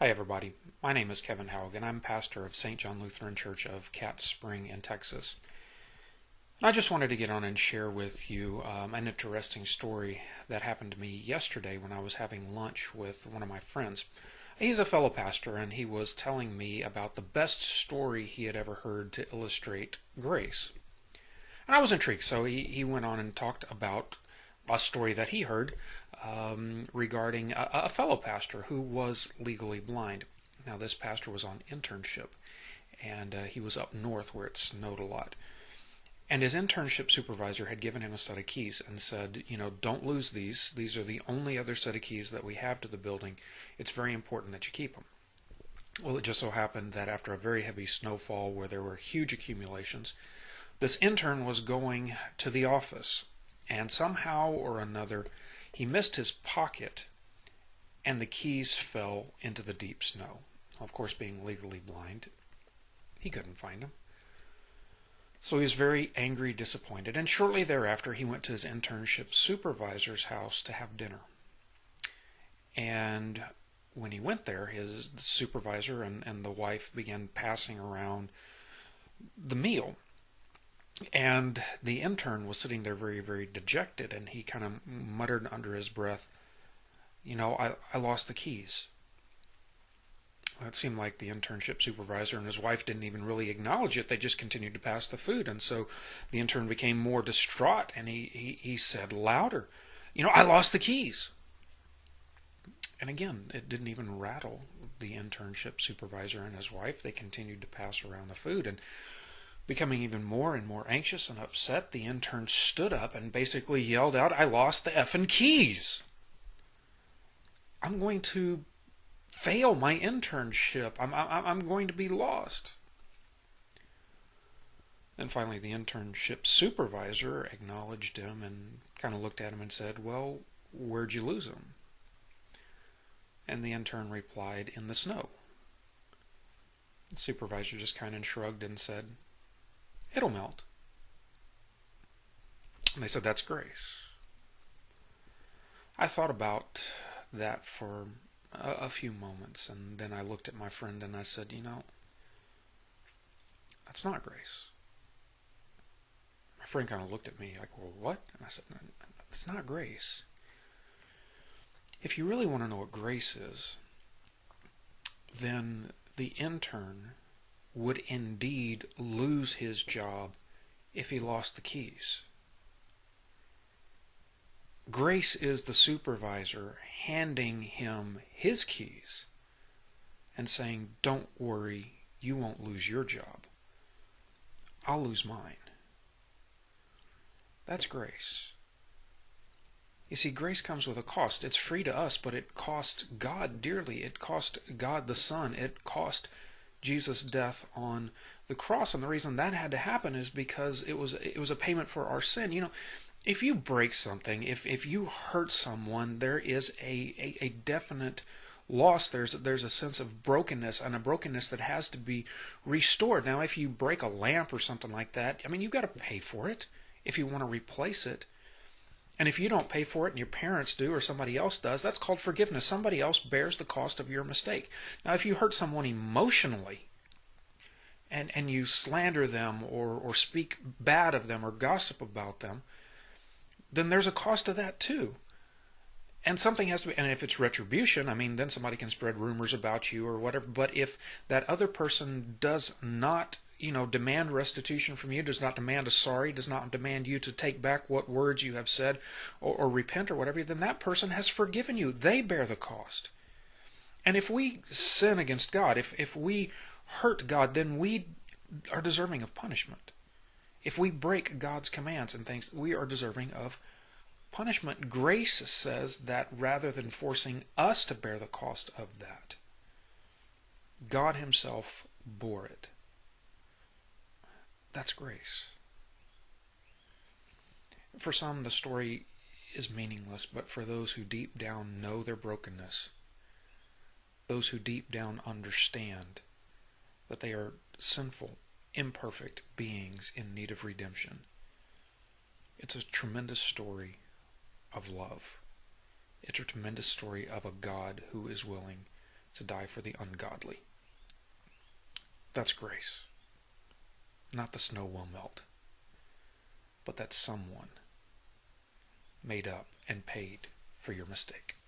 Hi, everybody. My name is Kevin Haug, and I'm pastor of St. John Lutheran Church of Cat Spring in Texas. And I just wanted to get on and share with you an interesting story that happened to me yesterday when I was having lunch with one of my friends. He's a fellow pastor, and he was telling me about the best story he had ever heard to illustrate grace. And I was intrigued, so he went on and talked about a story that he heard regarding a fellow pastor who was legally blind. Now, this pastor was on internship, and he was up north where it snowed a lot. And his internship supervisor had given him a set of keys and said, don't lose these. These are the only other set of keys that we have to the building. It's very important that you keep them. Well, it just so happened that after a very heavy snowfall where there were huge accumulations, this intern was going to the office, and somehow or another he missed his pocket, and the keys fell into the deep snow. Of course, being legally blind, he couldn't find them. So he was very angry, disappointed, and shortly thereafter he went to his internship supervisor's house to have dinner. And when he went there, his supervisor and the wife began passing around the meal. And the intern was sitting there very, very dejected, and he kind of muttered under his breath, I lost the keys. Well, it seemed like the internship supervisor and his wife didn't even really acknowledge it. They just continued to pass the food. And so the intern became more distraught, and he said louder, I lost the keys. And again, it didn't even rattle the internship supervisor and his wife. They continued to pass around the food. And becoming even more and more anxious and upset, the intern stood up and basically yelled out, I lost the effing keys. I'm going to fail my internship. I'm going to be lost. Then finally the internship supervisor acknowledged him and kind of looked at him and said, well, where'd you lose them? And the intern replied, in the snow. The supervisor just kind of shrugged and said, it'll melt. And they said, that's grace. I thought about that for a few moments, and then I looked at my friend and I said, that's not grace. My friend kind of looked at me like, well, what? And I said, no, it's not grace. If you really want to know what grace is, then the intern would indeed lose his job if he lost the keys. Grace is the supervisor handing him his keys and saying, don't worry, you won't lose your job. I'll lose mine. That's grace. You see, grace comes with a cost. It's free to us, but it cost God dearly. It cost God the Son. It cost Jesus' death on the cross. And the reason that had to happen is because it was a payment for our sin. If you break something, if you hurt someone, there is a definite loss. There's a sense of brokenness, and a brokenness that has to be restored. Now, if you break a lamp or something like that, you've got to pay for it if you want to replace it. And if you don't pay for it and your parents do or somebody else does, that's called forgiveness. Somebody else bears the cost of your mistake. Now, if you hurt someone emotionally and you slander them or speak bad of them or gossip about them, then there's a cost to that too. And something has to be, and if it's retribution, then somebody can spread rumors about you or whatever. But if that other person does not demand restitution from you, does not demand a sorry, does not demand you to take back what words you have said or repent or whatever, then that person has forgiven you. They bear the cost. And if we sin against God, if we hurt God, then we are deserving of punishment. If we break God's commands and things, we are deserving of punishment. Grace says that rather than forcing us to bear the cost of that, God Himself bore it. That's grace. For some, the story is meaningless, but for those who deep down know their brokenness, those who deep down understand that they are sinful, imperfect beings in need of redemption, it's a tremendous story of love. It's a tremendous story of a God who is willing to die for the ungodly. That's grace. Not the snow will melt, but that someone made up and paid for your mistake.